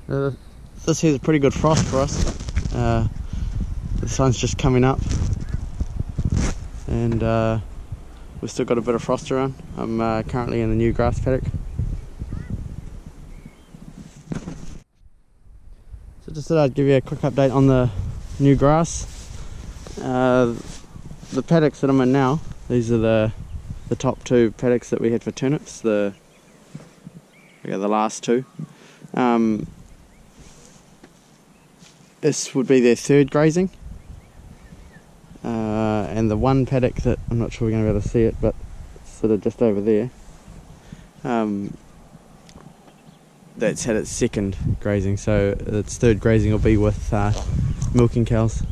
This here's a pretty good frost for us. The sun's just coming up, and we've still got a bit of frost around. I'm currently in the new grass paddock. So just thought I'd give you a quick update on the new grass. The paddocks that I'm in now, these are the top two paddocks that we had for turnips, the last two. This would be their third grazing, and the one paddock that I'm not sure we're going to be able to see it, but it's sort of just over there, that's had its second grazing, so its third grazing will be with milking cows.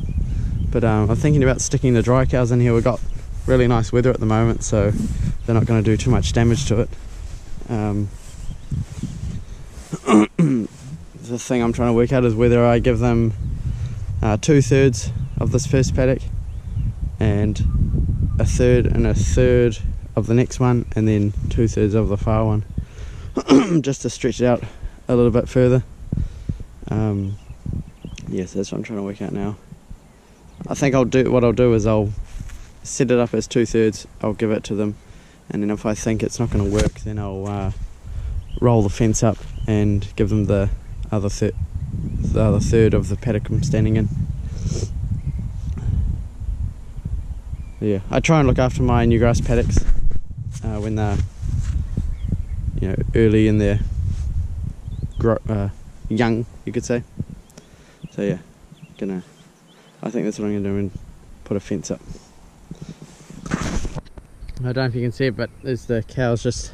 But I'm thinking about sticking the dry cows in here. We've got really nice weather at the moment, so they're not going to do too much damage to it. The thing I'm trying to work out is whether I give them 2/3 of this first paddock and a third of the next one, and then 2/3 of the far one, just to stretch it out a little bit further. Yes, that's what I'm trying to work out now. I think what I'll do is I'll set it up as 2/3, I'll give it to them, and then if I think it's not going to work, then I'll roll the fence up and give them the other third of the paddock I'm standing in. Yeah, I try and look after my new grass paddocks when they're, early in their young, you could say. So yeah, I think that's what I'm gonna do, and put a fence up. I don't know if you can see it, but there's the cows just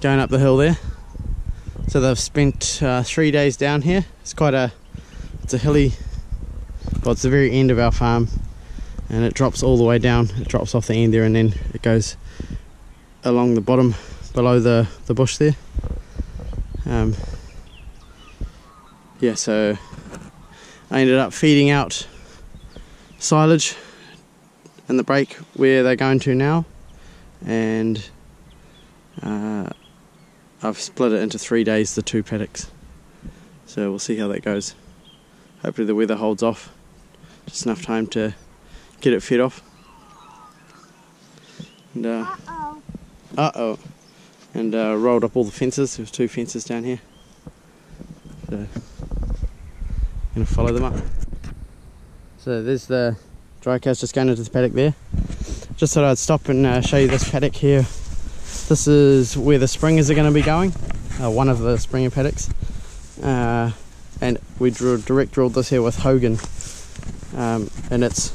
going up the hill there. So they've spent 3 days down here. It's a hilly, well, it's the very end of our farm, and it drops all the way down. It drops off the end there, and then it goes along the bottom below the bush there. Yeah, so I ended up feeding out silage in the break where they're going to now, and I've split it into 3 days, the two paddocks, so we'll see how that goes. Hopefully the weather holds off just enough time to get it fed off. And and rolled up all the fences. There's 2 fences down here, so I'm going to follow them up. So there's the dry cows just going into the paddock there. Just thought I'd stop and show you this paddock here. This is where the springers are going to be going, one of the springer paddocks, and we direct drilled this here with Hogan, and it's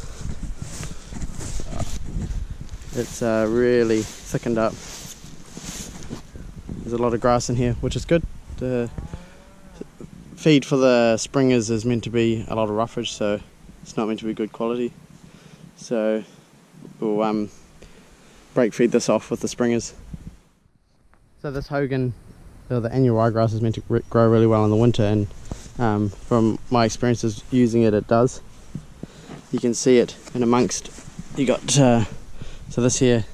really thickened up. There's a lot of grass in here, which is good. The feed for the springers is meant to be a lot of roughage, so it's not meant to be good quality. So we'll break feed this off with the springers. So this Hogan, the annual ryegrass, is meant to grow really well in the winter, and from my experiences using it, it does. You can see it in amongst, you got, so this here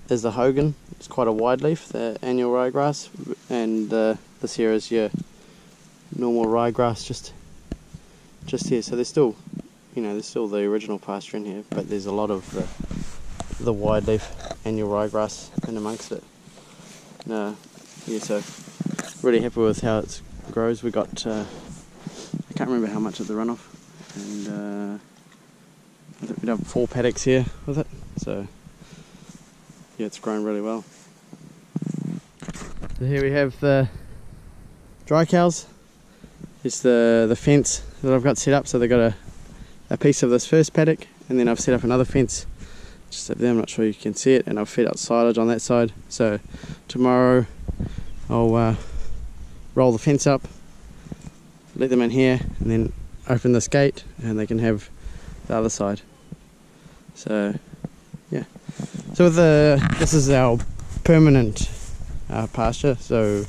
is the Hogan. It's quite a wide leaf, the annual ryegrass, and this here is your normal ryegrass just here. So there's still, there's still the original pasture in here, but there's a lot of the wide leaf annual ryegrass in amongst it. Yeah, so really happy with how it grows. We got, I can't remember how much of the runoff, and I think we've done 4 paddocks here with it, so yeah, it's grown really well. So here we have the dry cows. It's the fence that I've got set up, so they've got a piece of this first paddock, and then I've set up another fence just up there. I'm not sure you can see it, and I've fed out silage on that side. So tomorrow I'll roll the fence up, let them in here, and then open this gate, and they can have the other side. So yeah, so this is our permanent pasture, so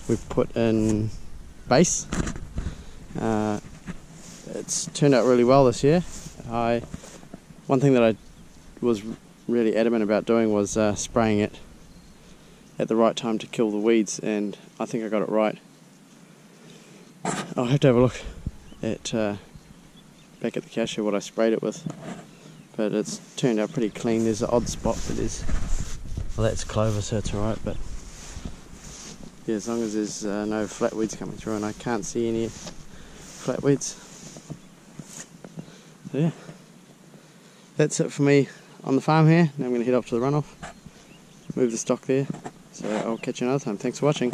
we've put in base. It's turned out really well this year. One thing that I was really adamant about doing was spraying it at the right time to kill the weeds, and I think I got it right. I'll have to have a look at back at the cashew what I sprayed it with, but it's turned out pretty clean. There's an odd spot that is, well, that's clover, so it's alright, but yeah, as long as there's no flatweeds coming through, and I can't see any flatweeds. So yeah, that's it for me on the farm here. Now I'm going to head off to the runoff, move the stock there, so I'll catch you another time. Thanks for watching.